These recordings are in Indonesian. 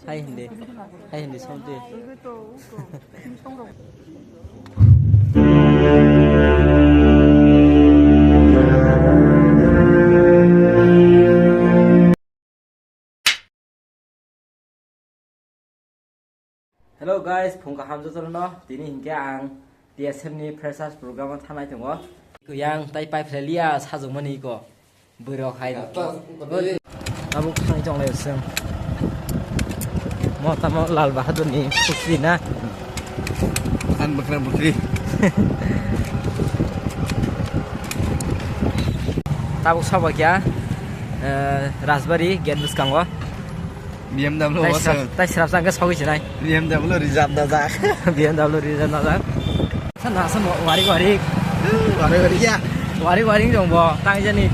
Hay hindi something. Hello guys, phungka hamjo tolno tini hingke ang DSM ni freshers program thanai tongo yang tai pai phlelia sajongmani ko burok hai abuk sang jong lai seng mo tamo lal bahadur ni putri na an bakran putri tabuk sabo kya Rasbari get buskango BMW tai serap sang ke sawi sinai BMW reserve dajak BMW reserve dajak sana sama wari ya wari dong bo tang jani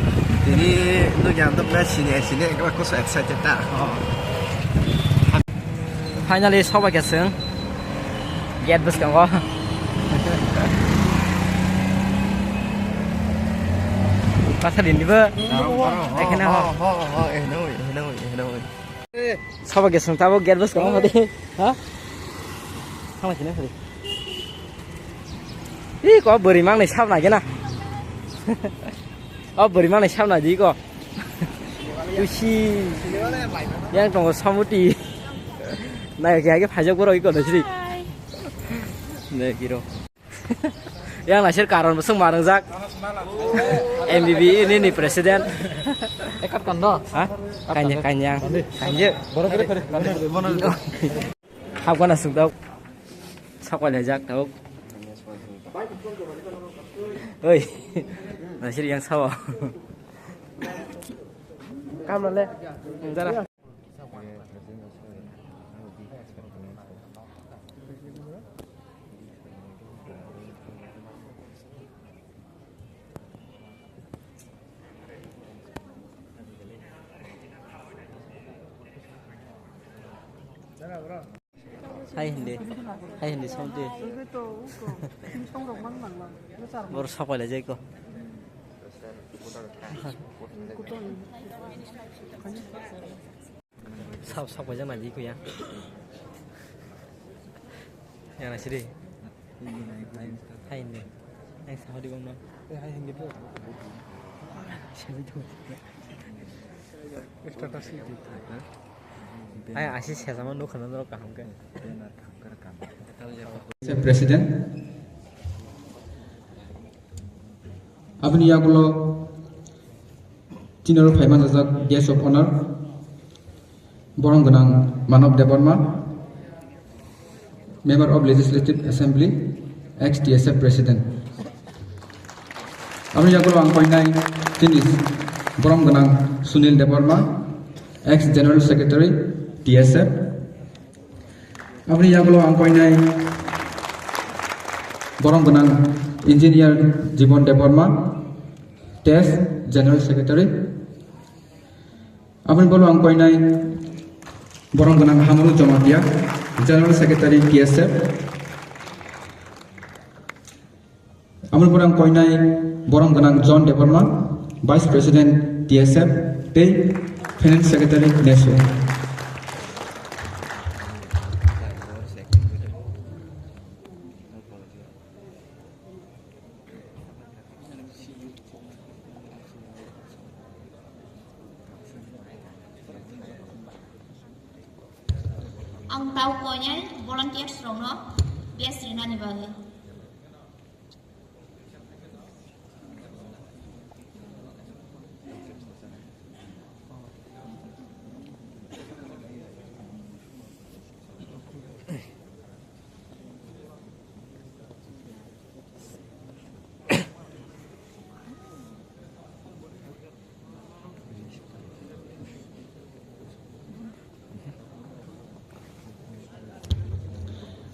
ini lu yang tempat sini aku so excited ta finally soba keseng get buskango pasalin diba ekena Soba gesung tabo get bus kamu tadi, hah? Sama sini tadi. Ih, kok berimang nih siapa lagi na? Oh berimang nih siapa lagi kok? Yusi, yang tunggu samuti. Nah, kayak pajak guru ikut nih sih. Nih kiro. Yang nasir karon besung marang zak. MBB ini nih presiden. Ekat kondo, hah? Kanyang. Baru kere. Hapkan asuk tau. Sakwal hajak tau. Oi. Nasir yang sawa. Kam le. Jara. Hay hindi something. Baru sakwal aja ko. Sakwal aja nanti ko ya. Yang nasi deh. Hay hindi. Yang sama di bang no. Hay hindi po. Siapa itu? Status itu. Ay, así se llama no khno Norok kaham ke. President Abni yagulo Tinor Paiman Jajak Guest of Honor Borong Ganang Manav Debbarma Member of Legislative Assembly ex-DSF President Abni yagulo angkoinai Tinis Borong Ganang Sunil Debbarma ex-General Secretary DSF Abni yagulo angkoinai Borong Ganang Engineer Jibon Debbarma TES General Secretary Abni bolo angkoinai Borong Ganang Hamuru Jomatia General Secretary DSF Abni bolo angkoinai Borong Ganang John Debbarma Vice President DSF Tei Finance Secretary Neso Ang tau konya volunteer strong no bias rina ni bagi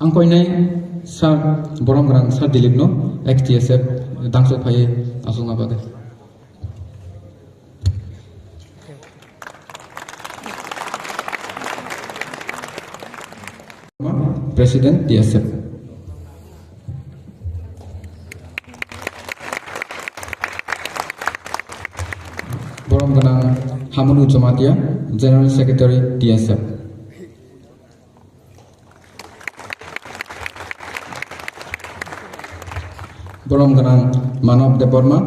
angkoinai Sir Borong Ganang Sir Dilip no ex-DSF dangso phaye asung abade President DSF Borong Ganang Hamuru Jomatia General Secretary DSF Borom Ganang Manov Debbarma,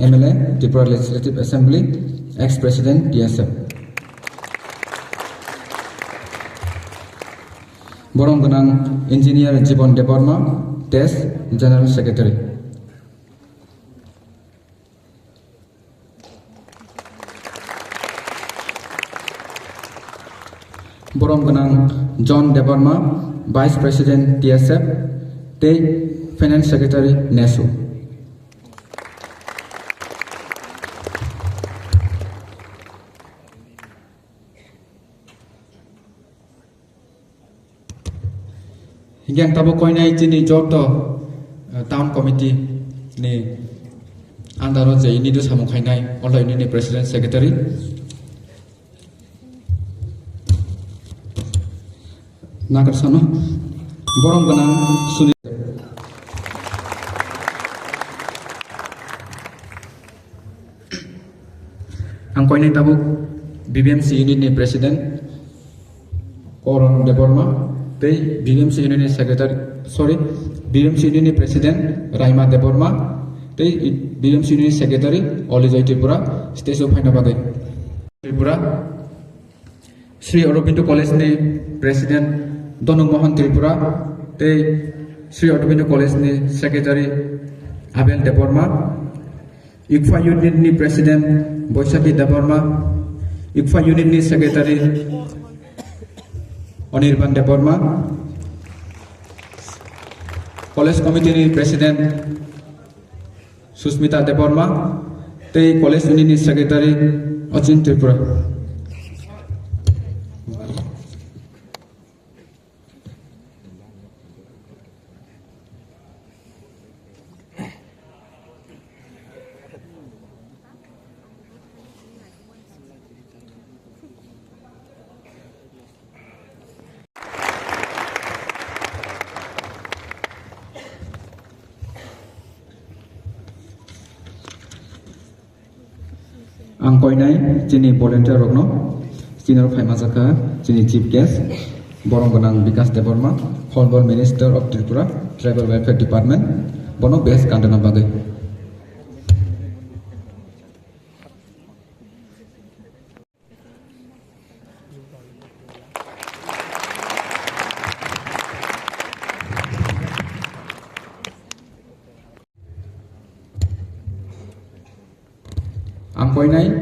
MLA, Tripura Legislative Assembly, ex-President DSF. Borom Ganang Engineer Jibon Debbarma, TES, General Secretary. Borom Ganang John Debbarma, Vice President TSF, Te Finance Secretary NESU. Hinggang tabo koinai jini job to town committee ni andaro je ini do samung khainai Allah ini ni President Secretary. Nagar sana Borom Ganang Suni Angko ini tabuk BBMC unit ni President Koron Debbarma, te BBMC unit ni BBMC unit ni President Raima Debbarma, te BBMC unit Secretary Olijoy Tripura, State of Hainabade Tripura, Sri Aurobindo College ni President Donu Mohan Tripura, te Sri Aurobindo College ni Secretary Abel Debbarma, ICFA unit ni President Boysaki Debbarma, ICFA unit ni Secretary Onirban Debbarma, College Committee ni President Susmita Debbarma, te College unit ni Secretary Ochin Tripura. Ang koinai jini volunteer rokno senior Majaka jini chief guest Borom Ganang Bikas Debbarma, Honorable Minister of Tripura Tribal Welfare Department bono best kandana bagai. Ang koinai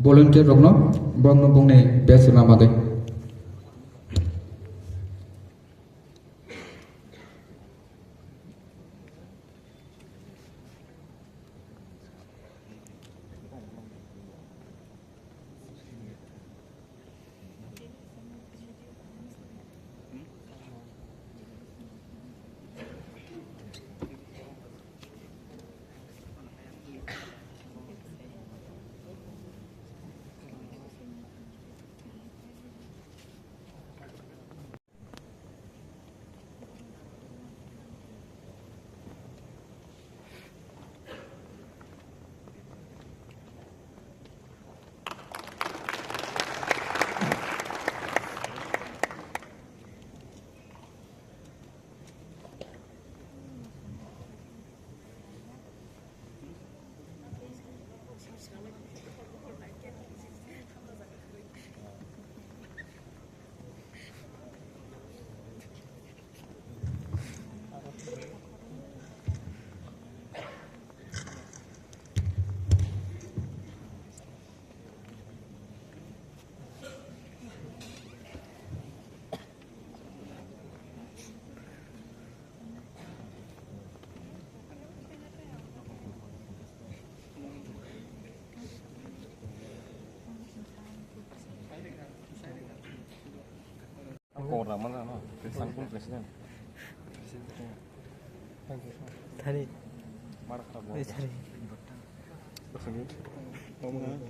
volunteer rokno bongno bongne best mamade. Orang mana no? Sangkung Presiden. Tadi Marah kerabo. tadi Kesini. Ngomong.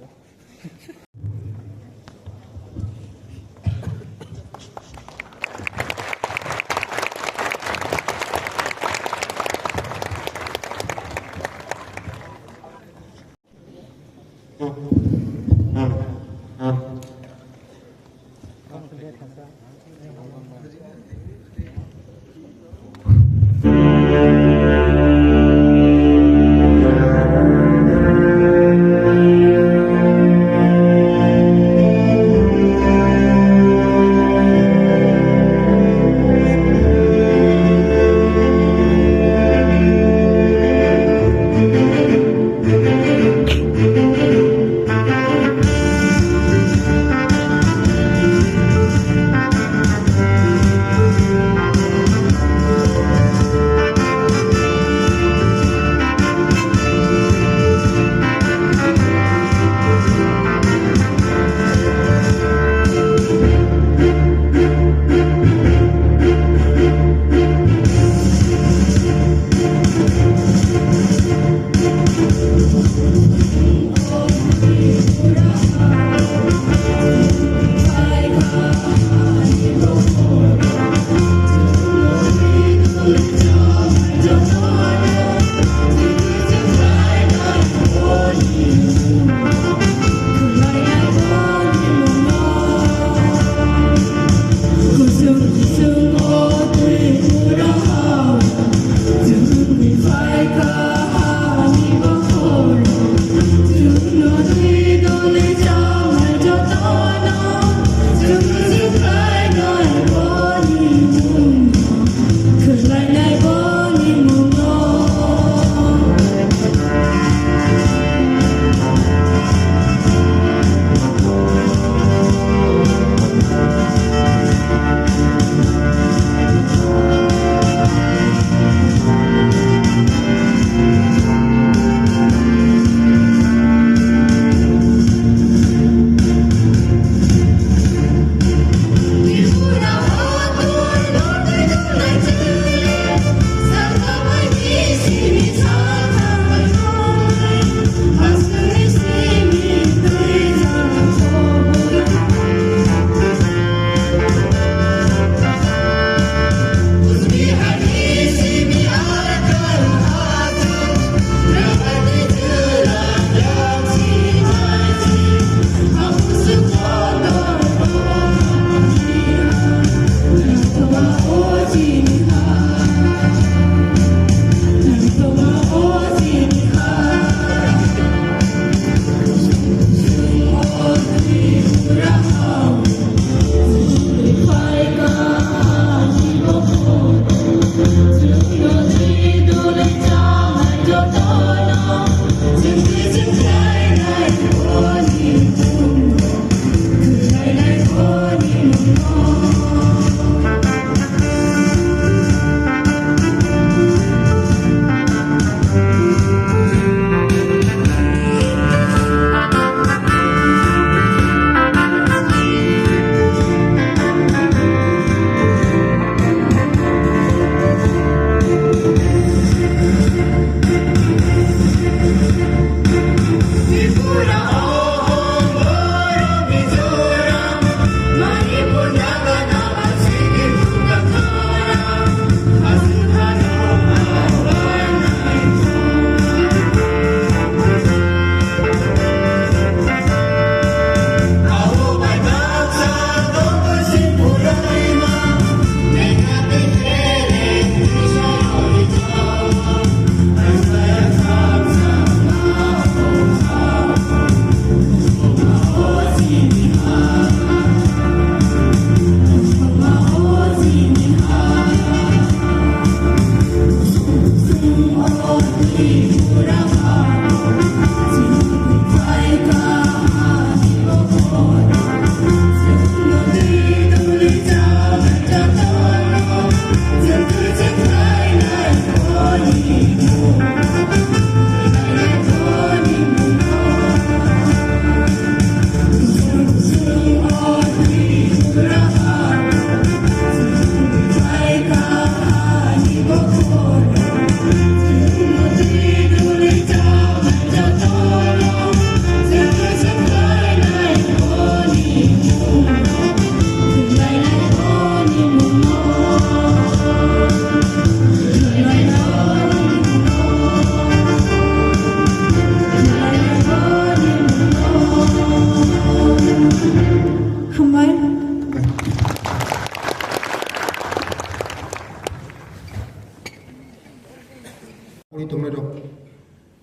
ni tongnai rok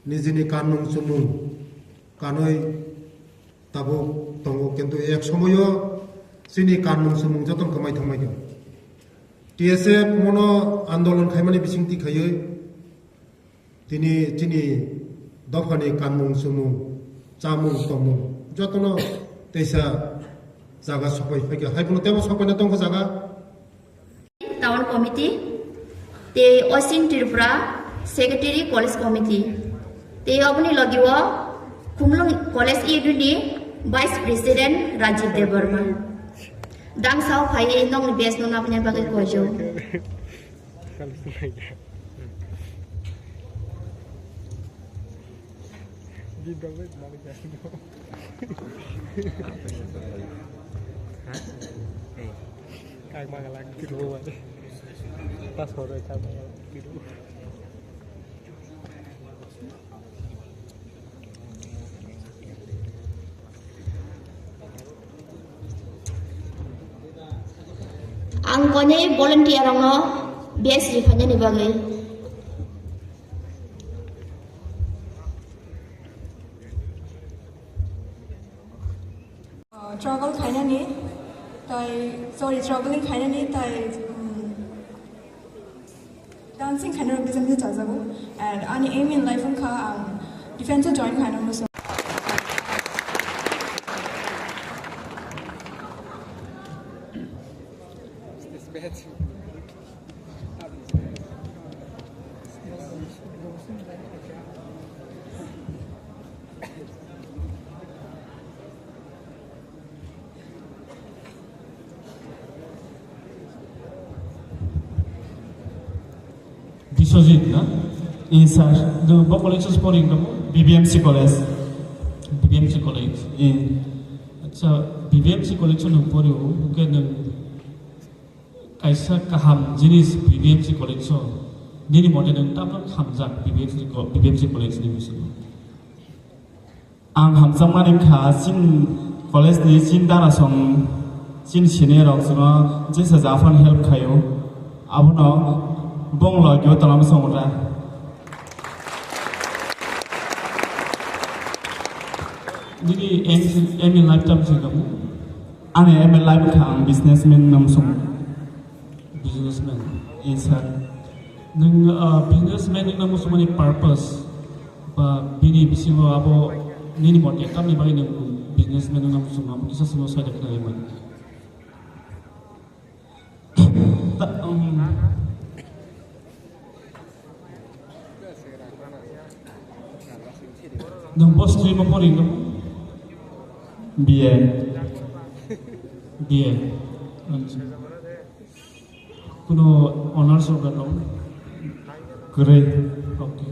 nijini kanung sumung kanoi tabo tongo kintu ek somoyo sini kanung sumung joton kamai thangmai gyo TSF mono andolon khaimani bisingti khaye tini dofani kanung sumung chamung tomung jotono teisa jaga sopai phage haipuno tebo sopai na tongko jaga Town Committee, the Osin Tripura Secretary College Committee, the Obni Logiwa, Kumlung College EDD, Vice President Rajiv Debbarma. Dang Sao Pai Nong Best Non Apnya Bagai Kojo. Kayak makan lagi gitu aja. Pas sore sama gitu. Angkonya volunteer ono best rifanya ni bagai. Travel khayna ni traveling khayna ni dancing khayna represent ni chajago and ani aim in life ka defense join khayna mo Biswajit na inside the college is for BBMC college in BBMC college no for you get kaisa kaham jinis BBMC college so nini modern tabla hamjak BBMC college ni bisu ang hamjak manim kha sin college ni sin dara song sin senior rok sima jesa jafan help khayo abono bonglo gyo talam songra nini em lifetime sigam ane em life khang businessman nam song businessman inside nung businessman nam song ni purpose ba bini bisingo abo nini mote kam ni bagi nung businessman nam song am isa sino sa dak na man nung boss stream mo rin BA kuno honors or gato great okay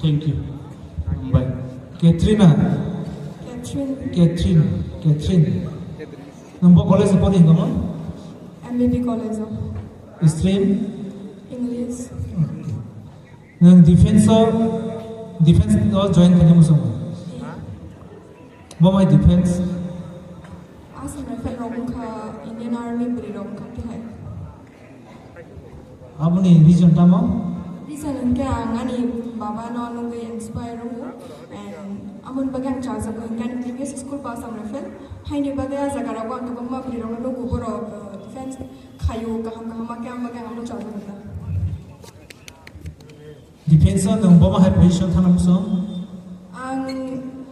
thank you bye Catherine number college po rin mo MBB college stream English nang defense all join kanya mo sa mo my defense as in refer rong ka Indian Army bri rong ka hai abuni vision tamo reason ke angani baba no no ge inspire ro and amun bagang chaza ko kan previous school pass am refer haini bagaya jagara ko ang bamma bri rong no ko boro defense khayo ka ham ka am bagang am chaza ko defense ng bama high position thanam so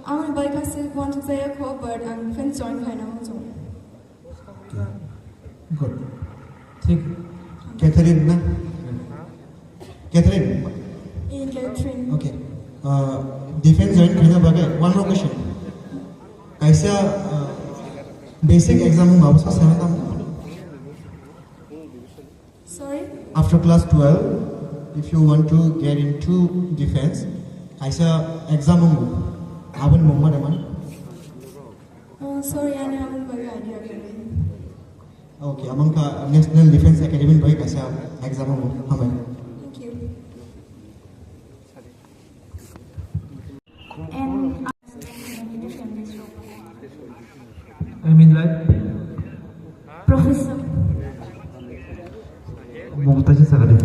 I'm like I said want to say a quote but I'm defense join kind of so good ठीक Catherine na Catherine in Catherine okay defense join करने बागे one more question कैसा basic exam में वापस आना था sorry after class 12 if you want to get into defense कैसा exam में आवन मुम्मा डमान sorry I haven't got idea okay अमन का national defense academy में कैसा exam में हमें thank you And I mean like Professor Mumtaji Sagade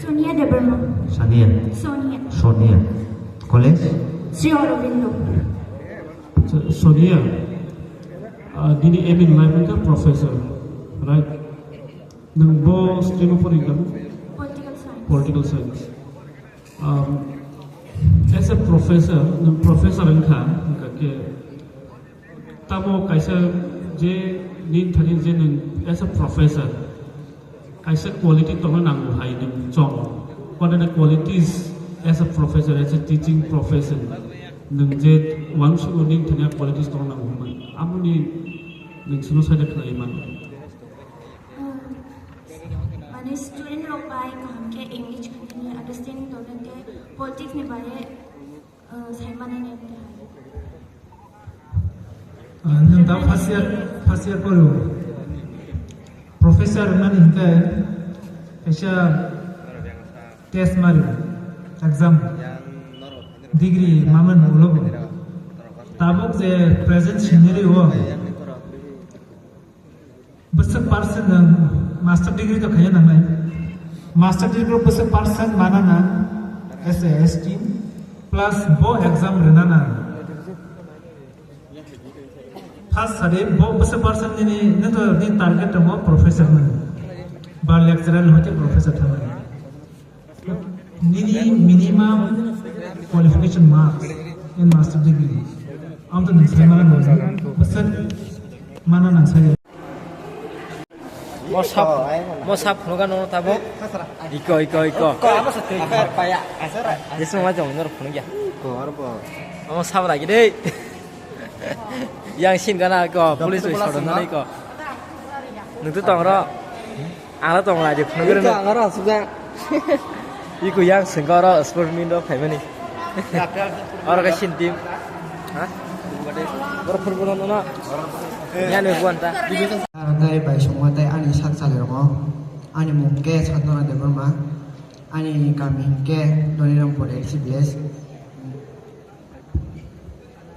Sonia Debbarma Sonia. Sonia. College? Sri Aurobindo. Sonia, dini Emin Life professor, right? Nang bo stream for income? Political science. As a professor, professor engka ke tamo kaisa je nin thani je nang as a professor kaisa quality to nang hai nang chong. What are the qualities as a professor, as a teaching profession? Nang je one should nin thani qualities to nang human. Amuni nang sunu sada khlai man. माने स्टूडेंट लोग पाए काम के English continue understanding तो ने पॉलिटिक्स ने बारे सही माने ने नंदा फर्स्ट ईयर करो प्रोफेसर माने हिंका ऐसा टेस्ट मारो एग्जाम डिग्री मामन लोग ताबुक जे प्रेजेंट सिनेरी हो बस पर्सन मास्टर डिग्री तो खाया ना मैं मास्टर डिग्री बस पर्सन माना ना ऐसे एसटी प्लस वो एग्जाम रहना ना फर्स्ट सारे वो बस पर्सन ने तो ने टारगेट तो वो प्रोफेसर में बार लेक्चरर होते प्रोफेसर था निनी minimum qualification marks in master degree हम तो नहीं माना ना बस माना ना सही Mosap nuga nono tabo. Iko. Yesu ma jong nor phun gya. Mosap lagi deh. Yang sin kana ko police oi sodon nai ko. Nung tu tong ro. Ala tong la je phun gre. Ngara suga. Iko yang sengkara sport mindo family. Ora ka sin team. Ha? Ora phun bono no. Yan me buanta. Đây bài sống tại anh sát sale rồi, anh muốn nghe sát nó là Debbarma, anh cảm hình nghe đôi lúc bộ đề CBS,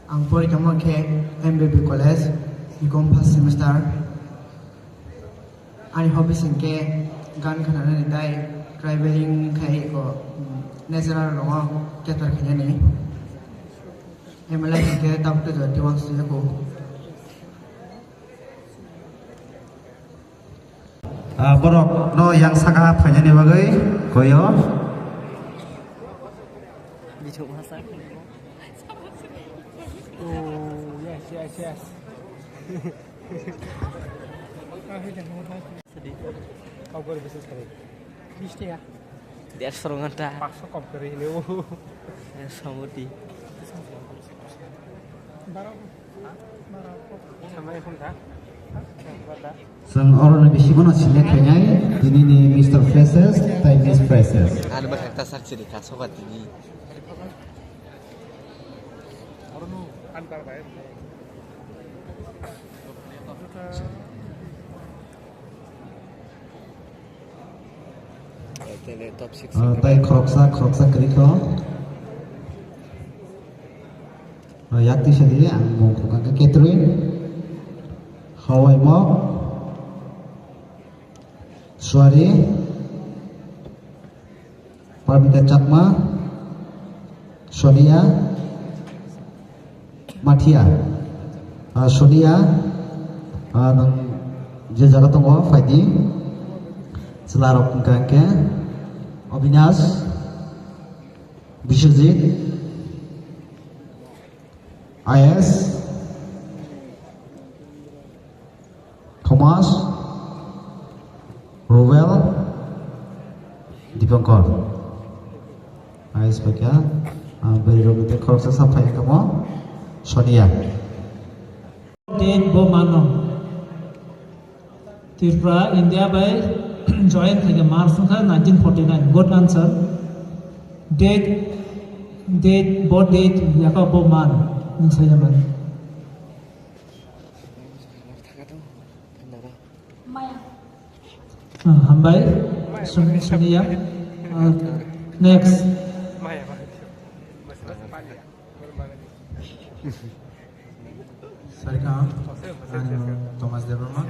anh pori kamu ke MBB College, ikom first semester, anh hobby sing ke gan khana này đây traveling khai ko natural rồi, cái toàn cái này, em lại ke tập từ từ đi vào studio ko. Borok no yang saka phanyani bagai koyo Bicho masak. Oh, yes. Sadi. Kau baru bisnis kali. Bisnis ya. Dia serongan dah. Paksa kau kiri ini. Samudi. Barang. Sama yang pun dah. Sang orang lebih sibuk nak silat kayaknya ini ni Mr. Freshes, time Miss Freshes. Anu berkata saksi di kasobat ini. Antar baik. Top 6. Tai kroksa keriko. Yakti sendiri mau bukan ke catering. Hawai mo. Suari. Parbita Chakma. Sonia. Mathia. Sonia. Je jaga tongo faidi. Selarok ngake. Abhinas. Vishwajit. IS. Thomas, Rowell, Dipankar. Ais bagia, beri robot ekor sesampai kamu, Sonia. Date bo mano. Tripura India by join thege March 1949. Good answer. Date yaka bo man. Nisaya man. Hambai, Sonia. Next. Sarikam, I'm Thomas Debbarma.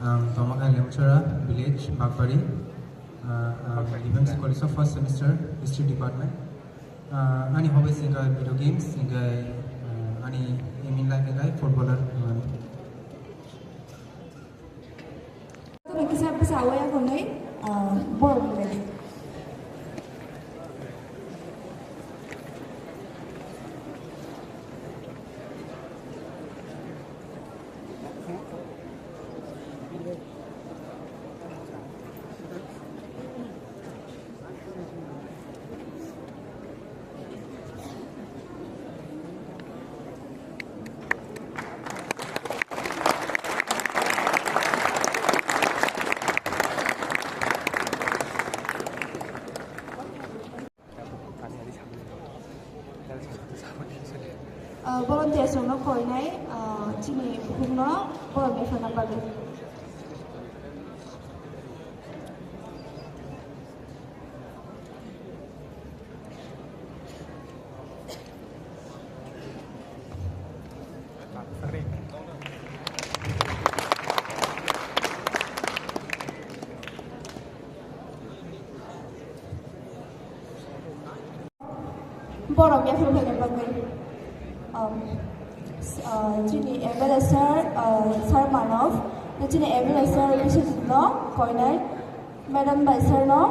I'm from Lemchura village, Bagwi. BMC College of first semester history department. Ani hobby singa video games singa ani aiming like footballer. Kisah pesawat yang hwnwi bor lagi. Volunteer sungno khwlai chini khwna borok ni phana bagwi. Borok ni phana bagwi. Chini Ebenezer Sir Manov, chini Ebenezer Bishopno khwlai, Madam Baisar no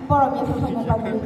borok ni phana bagwi.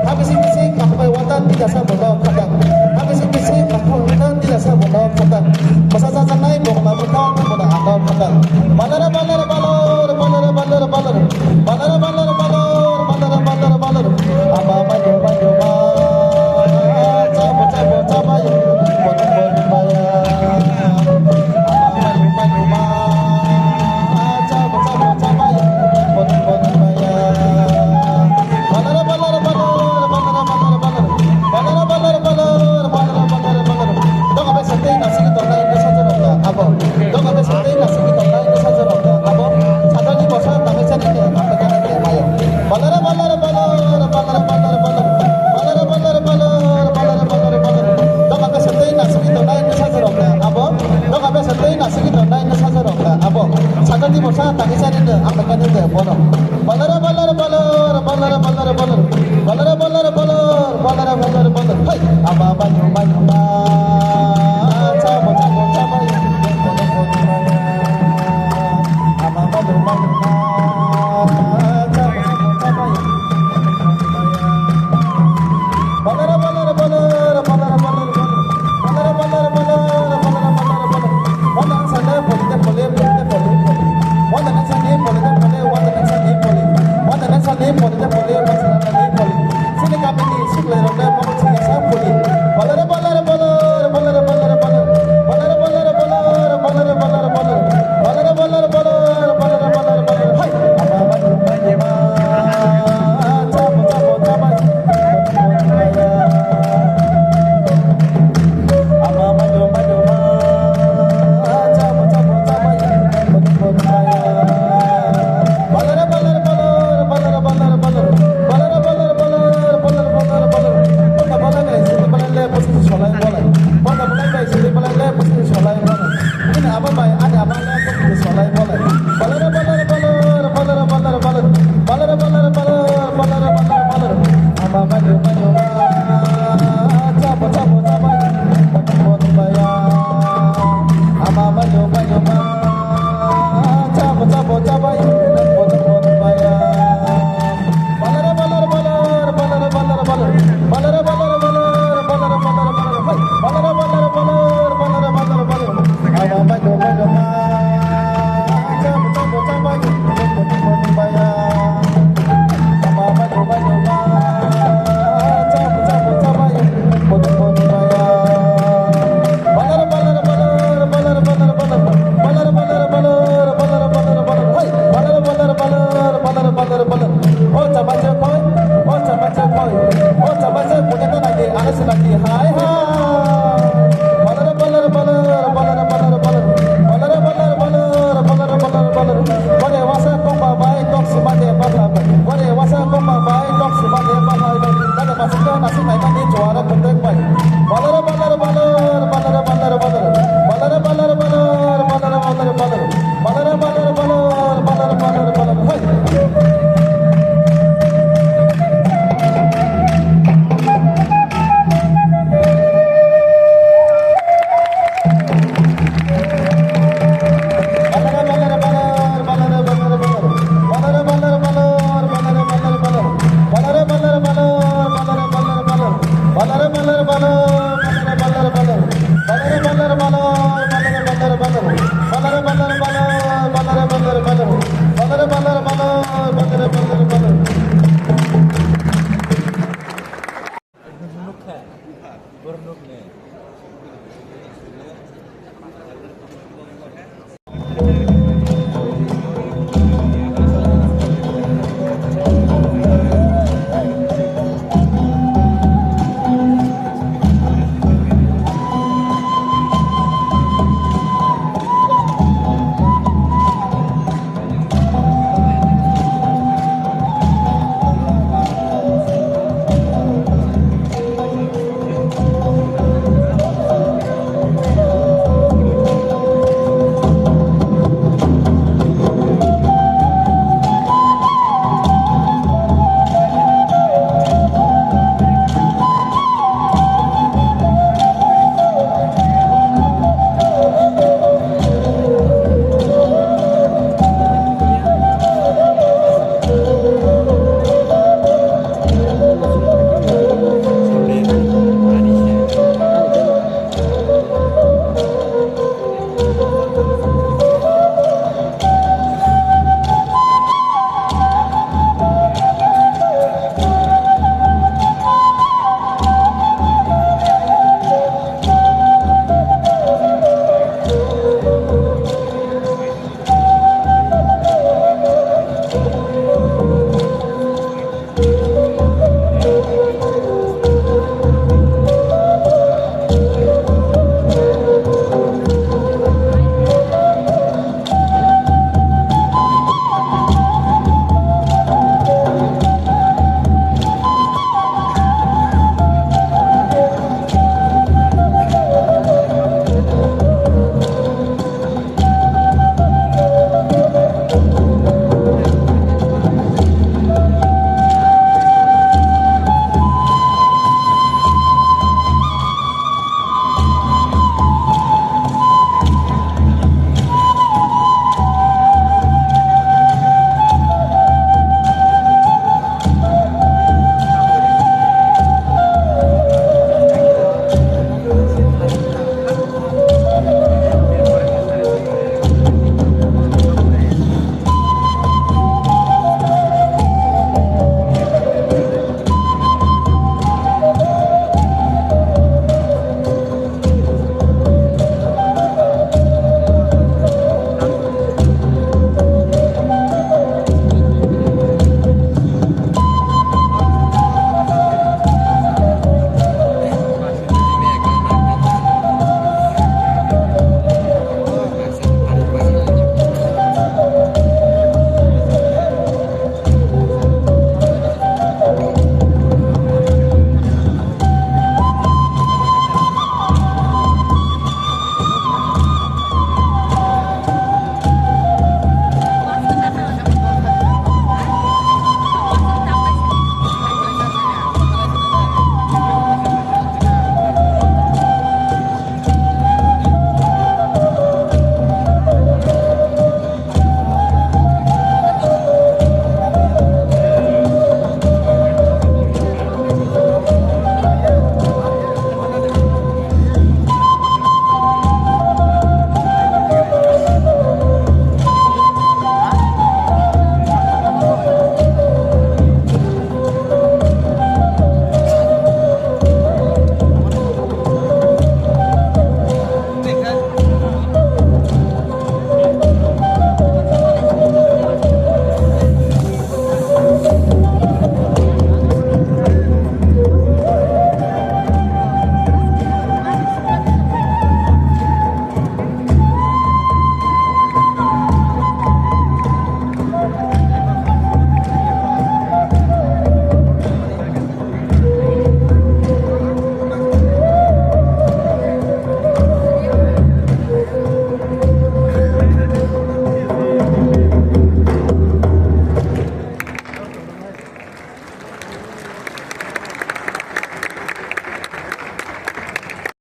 Habis ini sih, aku tidak sama, Dignitary.